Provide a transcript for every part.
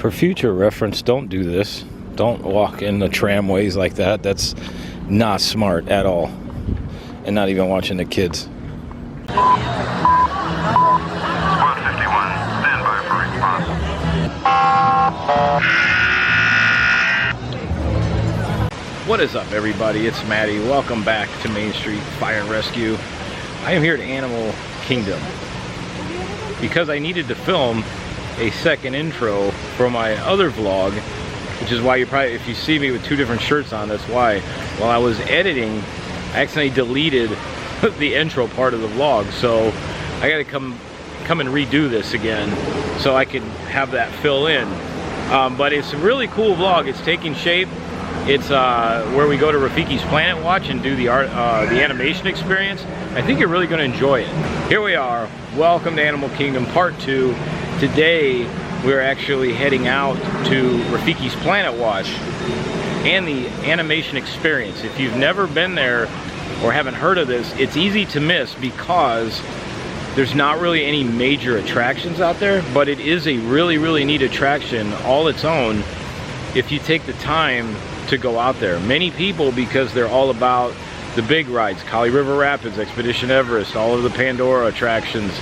For future reference, don't do this. Don't walk in the tramways like that. That's not smart at all. And not even watching the kids. Squad 51, stand by for response. What is up, everybody? It's Maddie. Welcome back to Main Street Fire and Rescue. I am here at Animal Kingdom because I needed to film a second intro for my other vlog, which is why you probably, if you see me with two different shirts on, that's why. While I was editing, I accidentally deleted the intro part of the vlog, so I gotta come and redo this again so I can have that fill in. But it's a really cool vlog. It's taking shape. It's where we go to Rafiki's Planet Watch and do the animation experience. I think you're really going to enjoy it. Here we are. Welcome to Animal Kingdom Part 2. Today we're actually heading out to Rafiki's Planet Watch and the animation experience. If you've never been there or haven't heard of this, it's easy to miss because there's not really any major attractions out there, but it is a really neat attraction all its own if you take the time to go out there. Many people, because they're all about the big rides, Kali River Rapids, Expedition Everest, all of the Pandora attractions,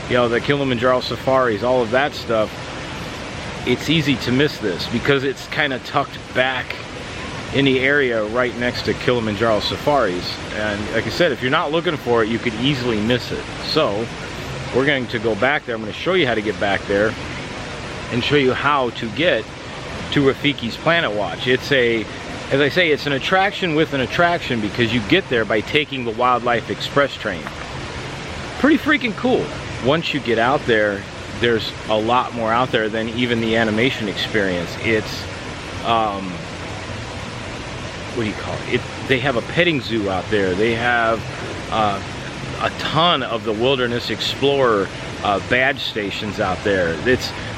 you know, the Kilimanjaro safaris, all of that stuff, it's easy to miss this because it's kind of tucked back in the area right next to Kilimanjaro safaris. And like I said, if you're not looking for it, you could easily miss it. So we're going to go back there. I'm going to show you how to get back there and show you how to get to Rafiki's Planet Watch. It's a, as I say, it's an attraction with an attraction because you get there by taking the Wildlife Express train. Pretty freaking cool. Once you get out there, there's a lot more out there than even the animation experience. It's what do you call it? They have a petting zoo out there. They have a ton of the Wilderness Explorer badge stations out there.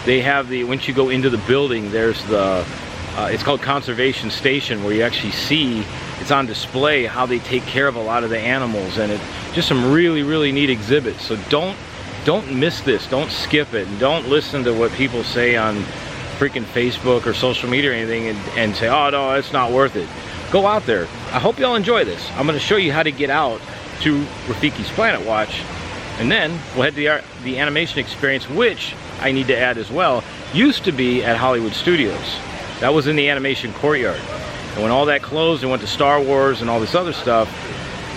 They have the, once you go into the building, there's the it's called Conservation Station, where you actually see, it's on display how they take care of a lot of the animals, and it's just some really neat exhibits. So don't miss this. Don't skip it, and don't listen to what people say on freaking Facebook or social media or anything and say, oh no, it's not worth it. Go out there. I hope y'all enjoy this. I'm going to show you how to get out to Rafiki's Planet Watch, and then we'll head to the animation experience, which I need to add as well, used to be at Hollywood Studios. That was in the animation courtyard. And when all that closed and went to Star Wars and all this other stuff,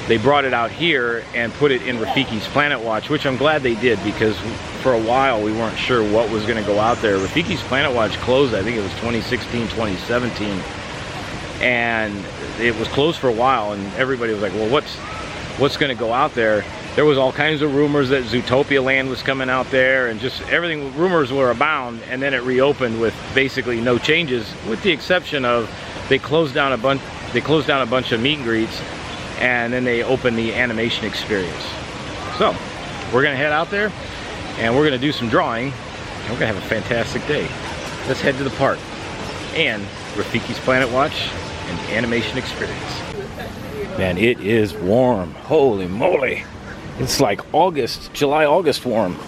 they brought it out here and put it in Rafiki's Planet Watch, which I'm glad they did, because for a while we weren't sure what was going to go out there. Rafiki's Planet Watch closed, I think it was 2016, 2017. And it was closed for a while, and everybody was like, well, what's going to go out there? There was all kinds of rumors that Zootopia Land was coming out there, and just everything, rumors were abound. And then it reopened with basically no changes, with the exception of they closed down a bunch of meet and greets, and then they opened the animation experience. So we're gonna head out there and we're gonna do some drawing, and we're gonna have a fantastic day. Let's head to the park and Rafiki's Planet Watch and animation experience. Man, it is warm. Holy moly. It's like August, July, August warm.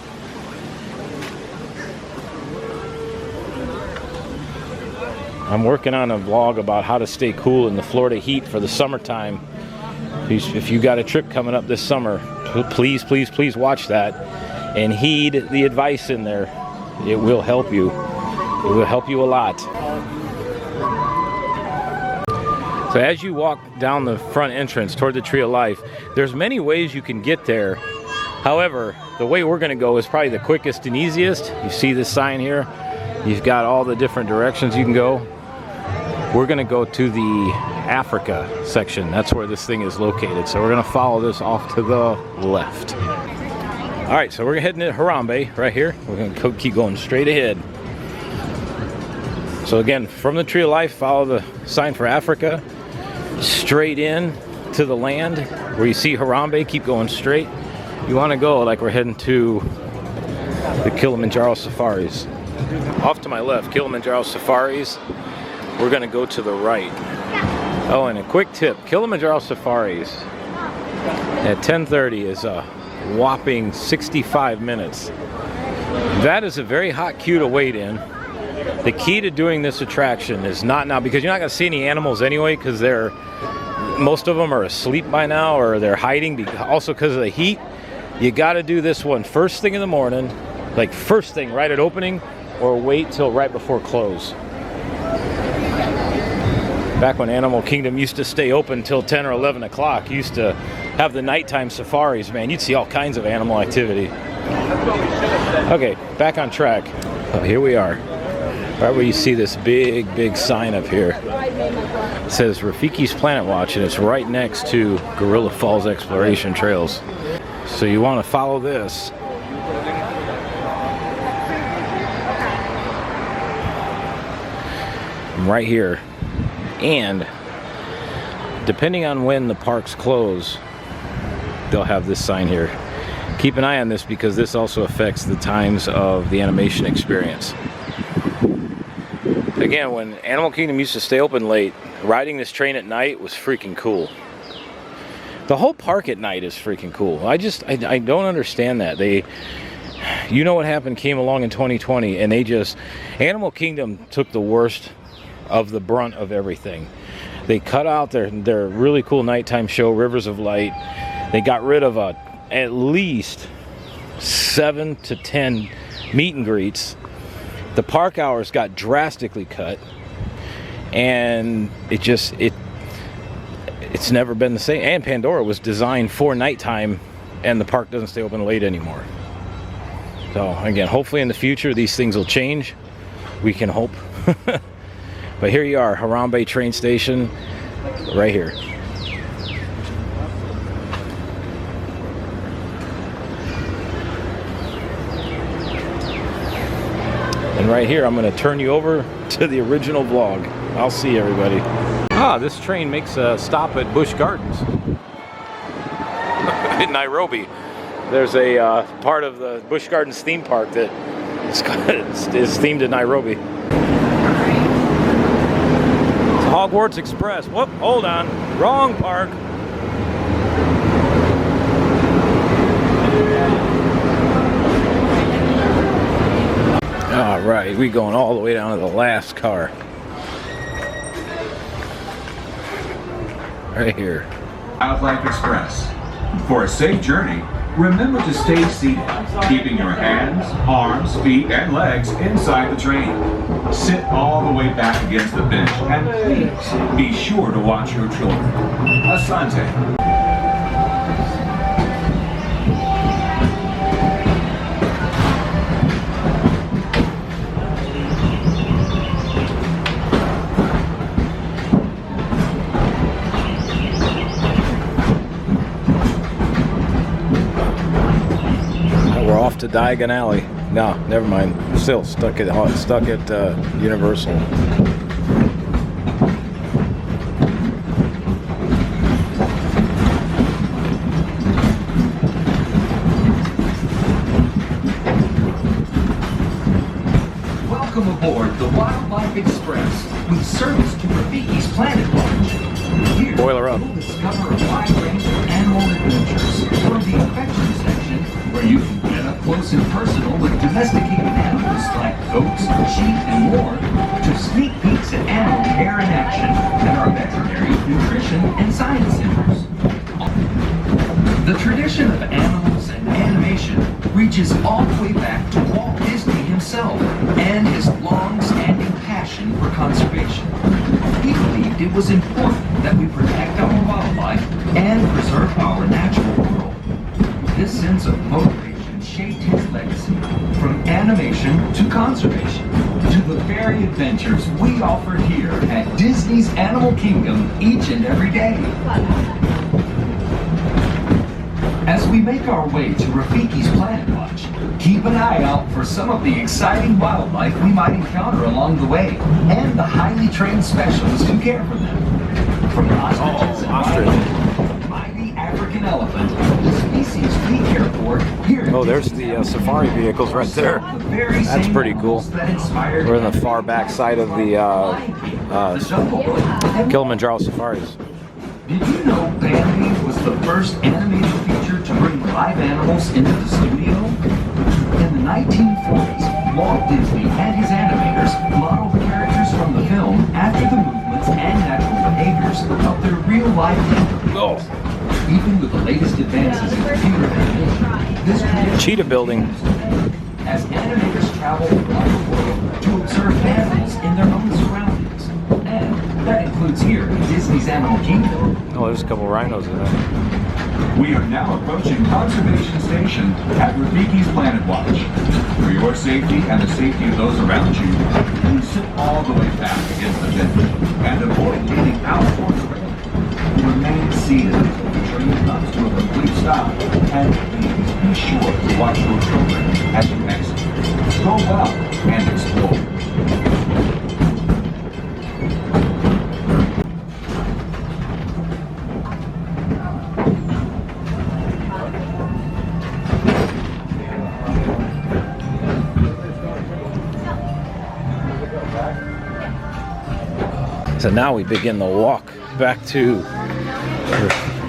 I'm working on a vlog about how to stay cool in the Florida heat for the summertime. If you got a trip coming up this summer, please watch that and heed the advice in there. It will help you. It will help you a lot. So as you walk down the front entrance toward the Tree of Life, there's many ways you can get there. However, the way we're going to go is probably the quickest and easiest. You see this sign here? You've got all the different directions you can go. We're going to go to the Africa section. That's where this thing is located. So we're going to follow this off to the left. All right, so we're heading to Harambe right here. We're going to keep going straight ahead. So again, from the Tree of Life, follow the sign for Africa. Straight in to the land where you see Harambe, keep going straight. You want to go like we're heading to the Kilimanjaro safaris. Off to my left, Kilimanjaro safaris. We're going to go to the right. Oh, and a quick tip, Kilimanjaro safaris at 10:30 is a whopping 65 minutes. That is a very hot queue to wait in. The key to doing this attraction is not now, because you're not going to see any animals anyway, because most of them are asleep by now, or they're hiding, also because of the heat. You got to do this one first thing in the morning, like first thing right at opening, or wait till right before close. Back when Animal Kingdom used to stay open till 10 or 11 o'clock, used to have the nighttime safaris, man. You'd see all kinds of animal activity. Okay, back on track. Oh, here we are. Right where you see this big sign up here. It says Rafiki's Planet Watch, and it's right next to Gorilla Falls Exploration Trails. So you want to follow this. Right here. And depending on when the parks close, they'll have this sign here. Keep an eye on this, because this also affects the times of the animation experience. Again, when Animal Kingdom used to stay open late, riding this train at night was freaking cool. The whole park at night is freaking cool. I don't understand that. You know what happened, came along in 2020, and Animal Kingdom took the worst of the brunt of everything. They cut out their really cool nighttime show, Rivers of Light. They got rid of at least 7 to 10 meet and greets. The park hours got drastically cut, and it's never been the same. And Pandora was designed for nighttime, and the park doesn't stay open late anymore. So again, hopefully in the future these things will change. We can hope. But here you are, Harambe train station, right here. And right here, I'm going to turn you over to the original vlog. I'll see everybody. This train makes a stop at Busch Gardens in Nairobi. There's a part of the Busch Gardens theme park that is themed to Nairobi. Hogwarts Express. Whoop, hold on. Wrong park. All right, we going all the way down to the last car. Right here. Wildlife Express. For a safe journey, remember to stay seated, keeping your hands, arms, feet, and legs inside the train. Sit all the way back against the bench, and please be sure to watch your children. Asante. We're off to Diagon Alley. No, never mind. Still stuck at Universal. Welcome aboard the Wildlife Express with service to Rafiki's Planet Watch. Here, Boiler up. you'll discover a wide range of animal adventures from the affection section, where you can get up close and personal with domesticated animals like goats, sheep, and more, to sneak peeks at animal care in action at our veterinary, nutrition, and science centers. The tradition of animals and animation reaches all the way back to Walt Disney himself and his long-standing passion for conservation. He believed it was important that we protect our wildlife and preserve our natural world. This sense of motivation shaped his legacy, from animation to conservation, to the very adventures we offer here at Disney's Animal Kingdom each and every day. As we make our way to Rafiki's Planet Watch, keep an eye out for some of the exciting wildlife we might encounter along the way, and the highly trained specialists who care for them. From ostriches and rhinos, mighty African elephant, the species we care for here at There's the safari vehicles right there. That's pretty cool. We're in the far back side of the Kilimanjaro safaris. Did you know Bambi was the first animated feature to bring live animals into the studio? In the 1940s, Walt Disney and his animators Whoa. Even with the latest advances in computer animation, this tradition Cheetah building. as animators travel around the world to observe animals in their own surroundings. And that includes here in Disney's Animal Kingdom. Oh, there's a couple rhinos in there. We are now approaching Conservation Station at Rafiki's Planet Watch. For your safety and the safety of those around you, please sit all the way back against the fence and avoid leaning out towards the railing. Remain seated until the train comes to a complete stop, and please be sure to watch your children as you exit. Go well and explore. So now we begin the walk back to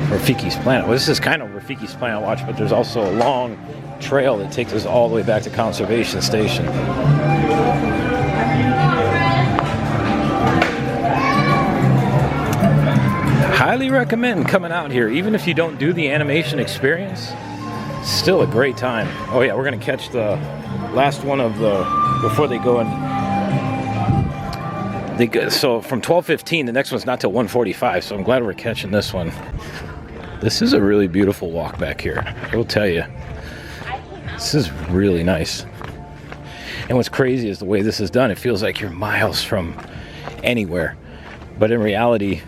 Rafiki's Planet. Well, this is kind of Rafiki's Planet Watch, but there's also a long trail that takes us all the way back to Conservation Station. Highly recommend coming out here, even if you don't do the animation experience. Still a great time. Oh yeah, we're gonna catch the last one of the before they go in. So from 12:15, the next one's not till 1:45. So I'm glad we're catching this one. This is a really beautiful walk back here. I will tell you, this is really nice. And what's crazy is the way this is done. It feels like you're miles from anywhere, but in reality,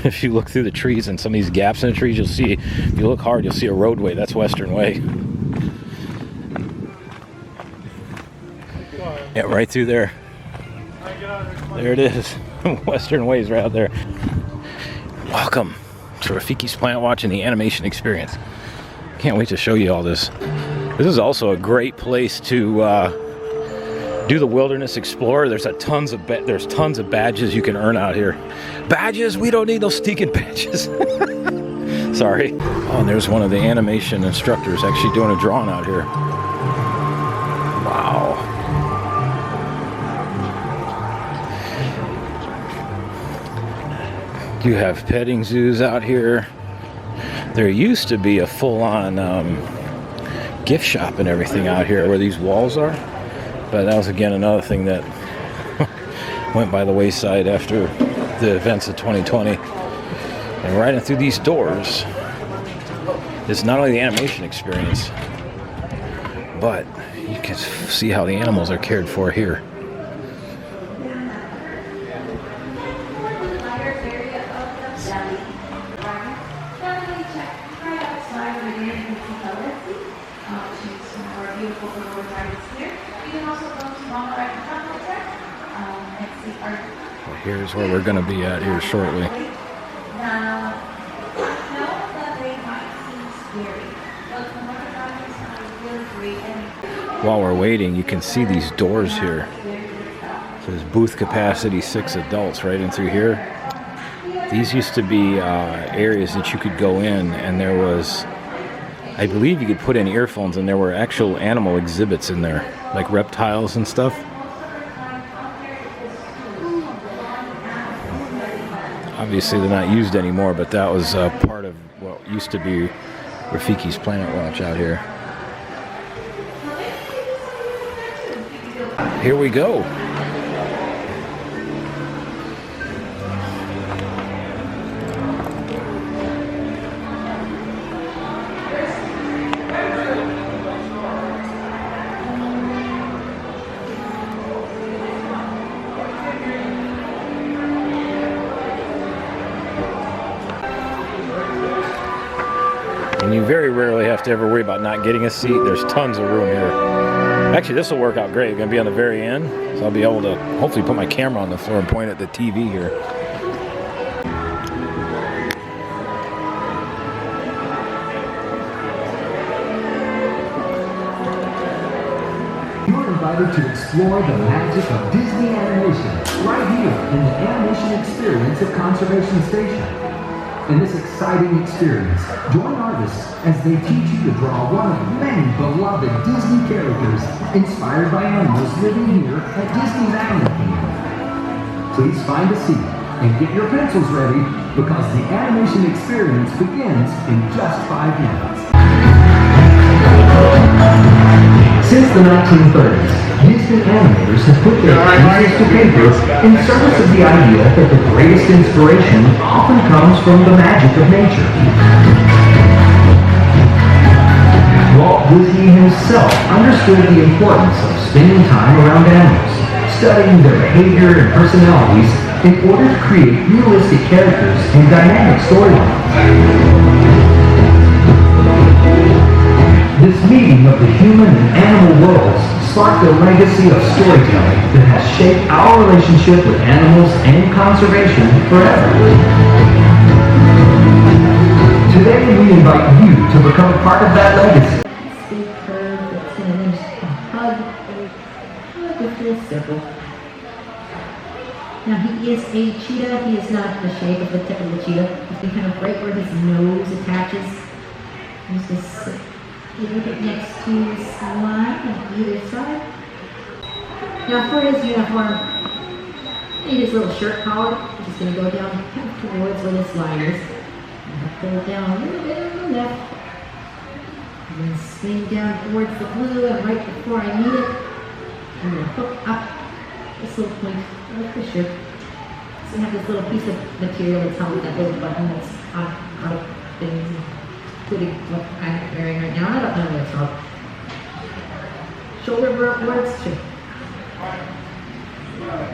if you look through the trees and some of these gaps in the trees, you'll see. If you look hard, you'll see a roadway. That's Western Way. Yeah, right through there. There it is. Western Way's right out there. Welcome to Rafiki's Planet Watch and the animation experience. Can't wait to show you all this. This is also a great place to do the Wilderness Explorer. There's tons of badges you can earn out here. Badges? We don't need those stinking badges. Sorry. Oh, and there's one of the animation instructors actually doing a drawing out here. Wow. You have petting zoos out here. There used to be a full-on gift shop and everything out here where these walls are, but that was again another thing that went by the wayside after the events of 2020. And right in through these doors is not only the animation experience, but you can see how the animals are cared for here. Here's where we're going to be at here shortly. While we're waiting, you can see these doors here. It says booth capacity 6 adults right in through here. These used to be areas that you could go in, and there was, I believe you could put in earphones, and there were actual animal exhibits in there, like reptiles and stuff. Obviously they're not used anymore, but that was part of what used to be Rafiki's Planet Watch out here. Here we go. And you very rarely have to ever worry about not getting a seat. There's tons of room here. Actually, this will work out great. It's going to be on the very end, so I'll be able to hopefully put my camera on the floor and point at the TV here. You're invited to explore the magic of Disney animation right here in the animation experience of Conservation Station. In this exciting experience, join artists as they teach you to draw one of many beloved Disney characters inspired by animals living here at Disney's Animal Kingdom. Please find a seat and get your pencils ready because the animation experience begins in just 5 minutes. Since the 1930s, Disney animators have put their pencils to paper in service of the idea that the greatest inspiration often comes from the magic of nature. Walt Disney himself understood the importance of spending time around animals, studying their behavior and personalities in order to create realistic characters and dynamic storylines. This meeting of the human and animal worlds sparked a legacy of storytelling that has shaped our relationship with animals and conservation forever. Today we invite you to become part of that legacy. Sweet curve that's going to just hug with this circle. Now he is a cheetah. He is not the shape of the typical cheetah. You can kind of right where his nose attaches. He's just look it next to his line on either side. Now for his uniform, he needs his little shirt collar, which is going to go down kind of towards where this line is. Pull it down a little bit on the left. And then swing down towards the blue, and right before I need it, I'm going to hook up this little point of the shirt. So I have this little piece of material that's held with that little button that's out of things, including what I'm wearing right now. I don't know what it's called. Shoulder boards, sure.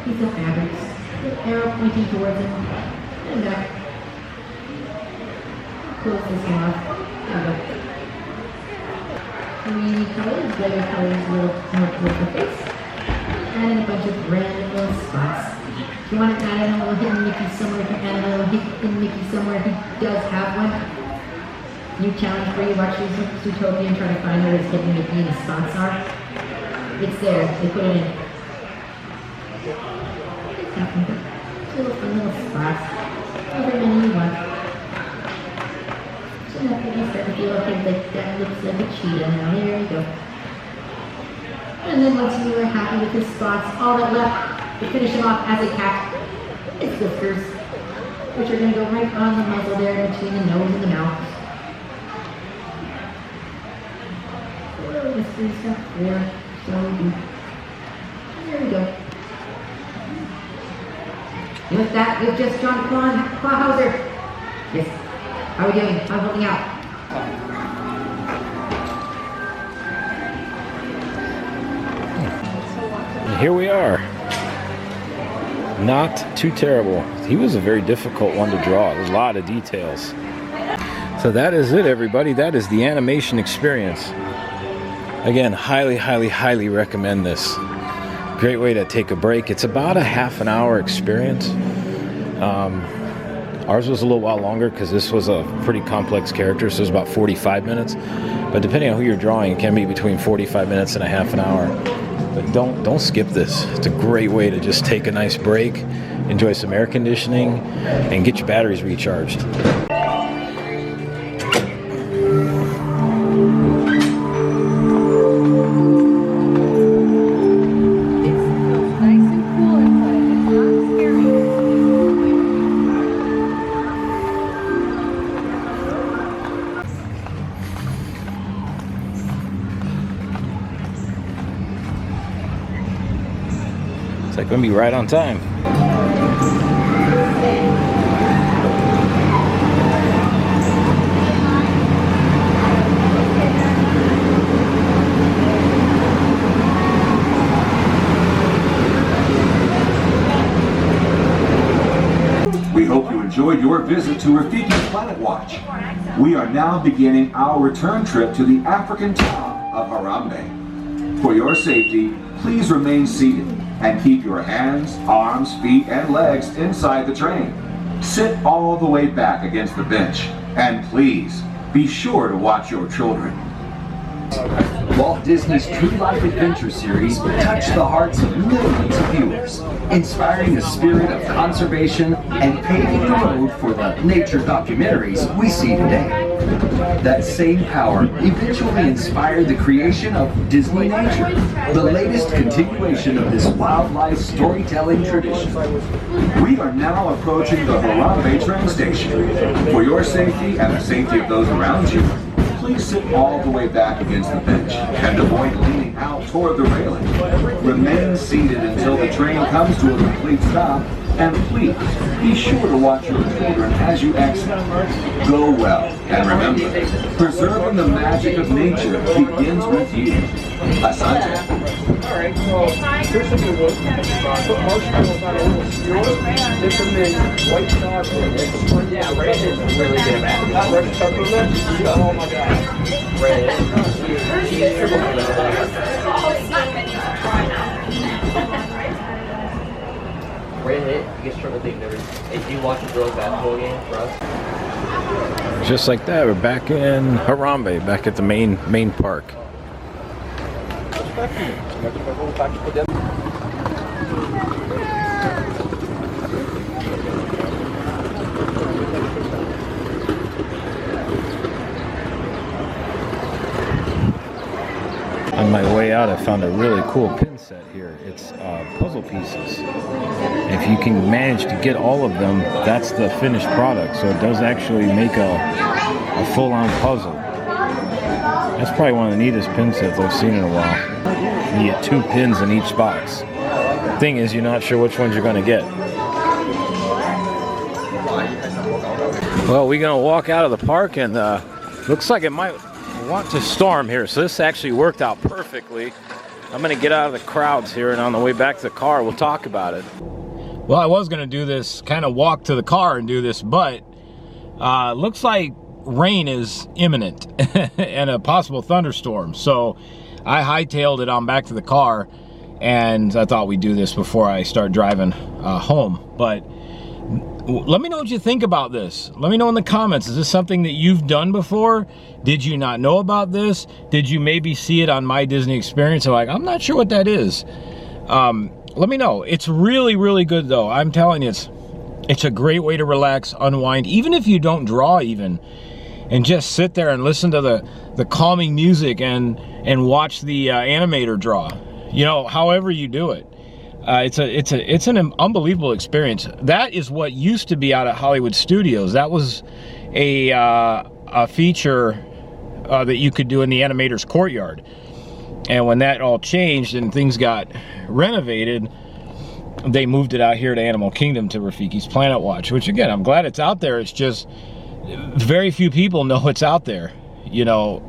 Piece of fabrics. Little arrow pointing towards him. And back. Close this one off. There we go. Greeny colors, better colors, a little more towards the face. And then a bunch of random little spots. If you want to add in a little hidden Mickey somewhere, if you add a little hidden Mickey somewhere, he does have one. New challenge for you, watch Zootopia and try to find where his hidden Mickey and his spots are. It's there, they put it in. It's happening. Little fun little spots. However many you want. So now you start to feel okay, like that looks like a cheetah. Now there you go. And then once you are happy with his spots, all that left to finish him off as a cat is whiskers, which are going to go right on the muzzle there between the nose and the mouth. Whiskers got 4, so deep. There we go. And with that, we've just drawn Clawhauser. Yes. How are we doing? I'm holding out. And here we are. Not too terrible. He was a very difficult one to draw. There's a lot of details. So that is it, everybody. That is the animation experience. Again, highly, highly, highly recommend this. Great way to take a break. It's about a half an hour experience. Ours was a little while longer because this was a pretty complex character, so it was about 45 minutes. But depending on who you're drawing, it can be between 45 minutes and a half an hour. But don't skip this. It's a great way to just take a nice break, enjoy some air conditioning, and get your batteries recharged. It's like going to be right on time. We hope you enjoyed your visit to Rafiki Planet Watch. We are now beginning our return trip to the African town of Harambe. For your safety, please remain seated and keep your hands, arms, feet, and legs inside the train. Sit all the way back against the bench, and please be sure to watch your children. Walt Disney's True Life Adventure series touched the hearts of millions of viewers, inspiring a spirit of conservation and paving the road for the nature documentaries we see today. That same power eventually inspired the creation of Disney Nature, the latest continuation of this wildlife storytelling tradition. We are now approaching the Harambe train station. For your safety and the safety of those around you, please sit all the way back against the bench and avoid leaning out toward the railing. Remain seated until the train comes to a complete stop, and please be sure to watch your children as you exit. Go well, and remember, preserving the magic of nature begins with you. Asante. Alright, so here's some good ones. Put marshmallows on a little skewer, dip them in white sauce and spring. Yeah, Red is really good at that. Fresh peppermint? Oh my god. Red. Red hit, you get triple thing never. Hey, do you watch a girls basketball game for us? Just like that, we're back in Harambe, back at the main park. On my way out, I found a really cool pin set here. It's puzzle pieces. If you can manage to get all of them, that's the finished product. So it does actually make a full-on puzzle. That's probably one of the neatest pin sets I've seen in a while. You get 2 pins in each box. Thing is, you're not sure which ones you're going to get. Well, we're going to walk out of the park, and looks like it might want to storm here. So this actually worked out perfectly. I'm going to get out of the crowds here, and on the way back to the car, we'll talk about it. Well, I was going to do this, kind of walk to the car and do this, but looks like rain is imminent and a possible thunderstorm. So I hightailed it on back to the car, and I thought we'd do this before I start driving home. But let me know what you think about this. Let me know in the comments. Is this something that you've done before? Did you not know about this? Did you maybe see it on My Disney Experience? Like, I'm not sure what that is. Let me know. It's really, really good though. I'm telling you, it's a great way to relax, unwind, even if you don't draw even. And just sit there and listen to the calming music and watch the animator draw. You know, however you do it. It's an unbelievable experience. That is what used to be out at Hollywood Studios. That was a feature that you could do in the animator's courtyard. And when that all changed and things got renovated, they moved it out here to Animal Kingdom, to Rafiki's Planet Watch, which again, I'm glad it's out there. It's just very few people know it's out there. You know,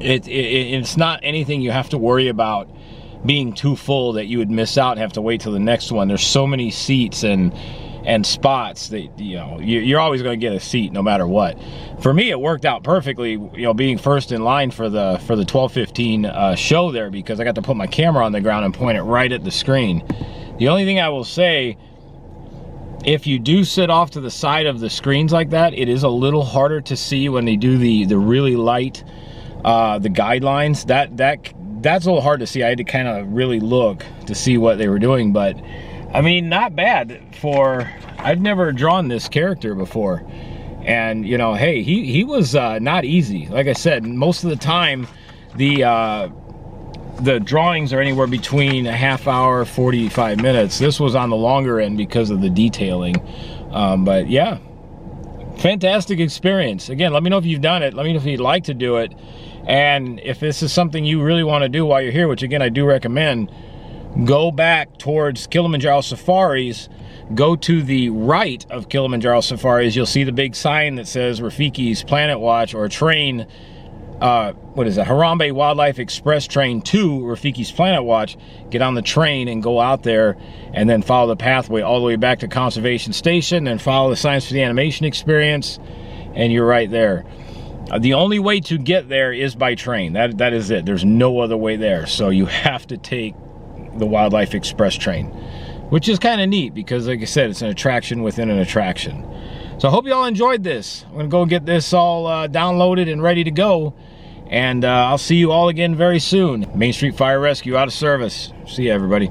it's not anything you have to worry about being too full that you would miss out and have to wait till the next one. There's so many seats and spots that, you know, you're always going to get a seat no matter what. For me, it worked out perfectly, you know, being first in line for the 12:15 show there, because I got to put my camera on the ground and point it right at the screen. The only thing I will say, if you do sit off to the side of the screens like that, it is a little harder to see when they do the really light, the guidelines. That's a little hard to see. I had to kind of really look to see what they were doing, but I mean, not bad for, I've never drawn this character before. And, you know, hey, he was not easy. Like I said, most of the time, the drawings are anywhere between a half hour, 45 minutes. This was on the longer end because of the detailing. But yeah, fantastic experience. Again, let me know if you've done it. Let me know if you'd like to do it. And if this is something you really want to do while you're here, which again, I do recommend, go back towards Kilimanjaro Safaris, go to the right of Kilimanjaro Safaris. You'll see the big sign that says Rafiki's Planet Watch, or train, what is it, Harambe Wildlife Express train to Rafiki's Planet Watch. Get on the train and go out there, and then follow the pathway all the way back to Conservation Station, and follow the Science for the Animation Experience, and you're right there. The only way to get there is by train. That is it. There's no other way there. So you have to take the Wildlife Express train, which is kind of neat because, like I said, it's an attraction within an attraction. So I hope you all enjoyed this. I'm going to go get this all downloaded and ready to go. And I'll see you all again very soon. Main Street Fire Rescue out of service. See you, everybody.